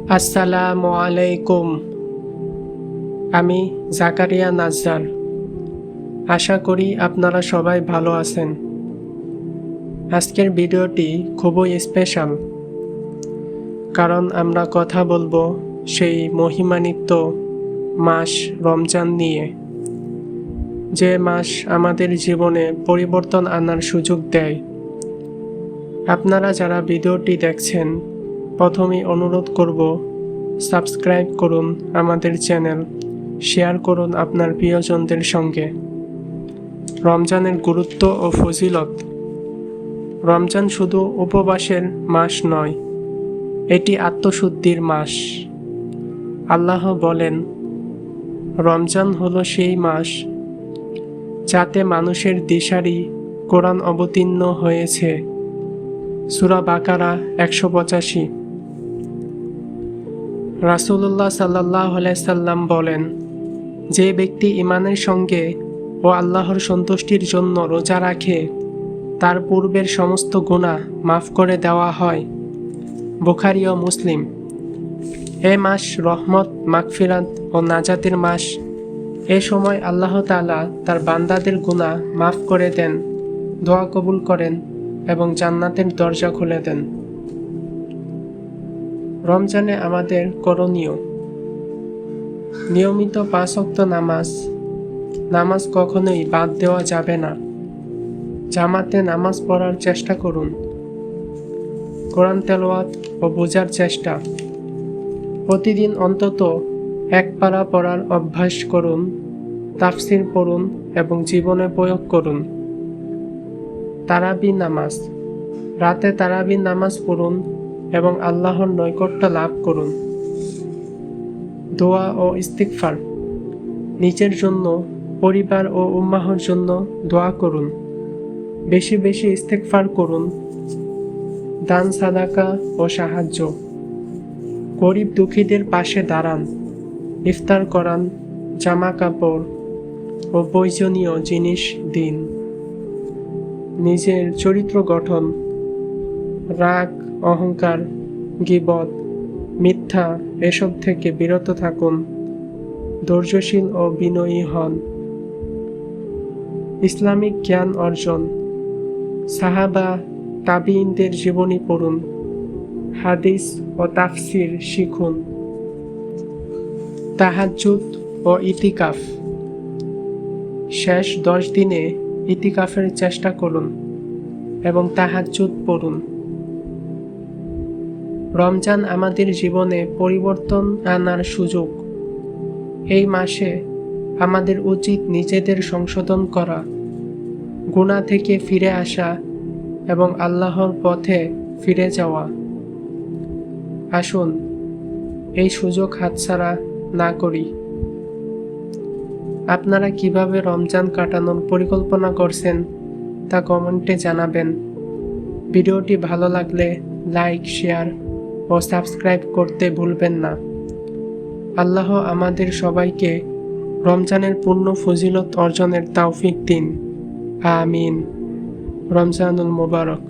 আসসালামু আলাইকুম। আমি জাকারিয়া নাজ্জার। আশা করি আপনারা সবাই ভালো আছেন। আজকের ভিডিওটি খুবই স্পেশাল, কারণ আমরা কথা বলবো সেই মহিমান্বিত মাস রমজান নিয়ে, যে মাস আমাদের জীবনে পরিবর্তন আনার সুযোগ দেয়। আপনারা যারা ভিডিওটি দেখছেন, প্রথমেই অনুরোধ করব, সাবস্ক্রাইব করুন আমাদের চ্যানেল, শেয়ার করুন আপনার প্রিয়জনদের সঙ্গে। রমজানের গুরুত্ব ও ফজিলত। রমজান শুধু উপবাসের মাস নয়, এটি আত্মশুদ্ধির মাস। আল্লাহ বলেন, রমজান হলো সেই মাস যাতে মানুষের দিশারি কোরআন অবতীর্ণ হয়েছে। সূরা বাকারা 185। রাসূলুল্লাহ সাল্লাল্লাহু আলাইহি সাল্লাম বলেন, যে ব্যক্তি ঈমানের সঙ্গে ও আল্লাহর সন্তুষ্টির জন্য রোজা রাখে, তার পূর্বের সমস্ত গুনাহ মাফ করে দেওয়া হয়। বুখারী ও মুসলিম। এ মাস রহমত, মাগফিরাত ও নাজাতের মাস। এ সময় আল্লাহ তাআলা তার বান্দাদের গুনাহ মাফ করে দেন, দোয়া কবুল করেন এবং জান্নাতের দরজা খুলে দেন। রমজানে আমাদের করণীয়: নিয়মিত 5 ওয়াক্ত নামাজ কখনোই বাদ দেওয়া যাবে না। জামাতে নামাজ পড়ার চেষ্টা করুন। কোরআন তেলাওয়াত ও বোঝার চেষ্টা। প্রতিদিন অন্তত 1 পারা পড়ার অভ্যাস করুন। তাফসীর পড়ুন এবং জীবনে প্রয়োগ করুন। তারাবি নামাজ। রাতে তারাবি নামাজ পড়ুন এবং আল্লাহর নৈকট্য লাভ করুন। দোয়া ও ইস্তিগফার। নিজের জন্য, পরিবার ও উম্মাহর জন্য দোয়া করুন। বেশি বেশি ইস্তিগফার করুন। দান, সাদাকা ও সাহায্য। গরিব দুঃখীদের পাশে দাঁড়ান। ইফতার করান, জামা কাপড় ও প্রয়োজনীয় জিনিস দিন। নিজের চরিত্র গঠন। রাগ, অহংকার, গীবত, মিথ্যা এসব থেকে বিরত থাকুন। ধৈর্যশীল ও বিনয়ী হন। ইসলামিক জ্ঞান অর্জন। সাহাবা, তাবিঈনদের জীবনী পড়ুন। হাদিস ও তাফসীর শিখুন। তাহাজ্জুদ ও ইতিকাফ। শেষ 10 দিনে ইতিকাফের চেষ্টা করুন এবং তাহাজ্জুদ পড়ুন। রমজান আমাদের জীবনে পরিবর্তন আনার সুযোগ। এই মাসে আমাদের উচিত নিজেদের সংশোধন করা, গুনাহ থেকে ফিরে আসা এবং আল্লাহর পথে ফিরে যাওয়া। আসুন এই সুযোগ হাতছাড়া না করি। আপনারা কিভাবে রমজান কাটানোর পরিকল্পনা করছেন তা কমেন্টে জানাবেন। ভিডিওটি ভালো লাগলে লাইক, শেয়ার ও সাবস্ক্রাইব করতে ভুলবেন না। আল্লাহ আমাদের সবাইকে রমজানের পূর্ণ ফজিলত অর্জনের তৌফিক দিন। আমিন। রমজানুল মুবারক।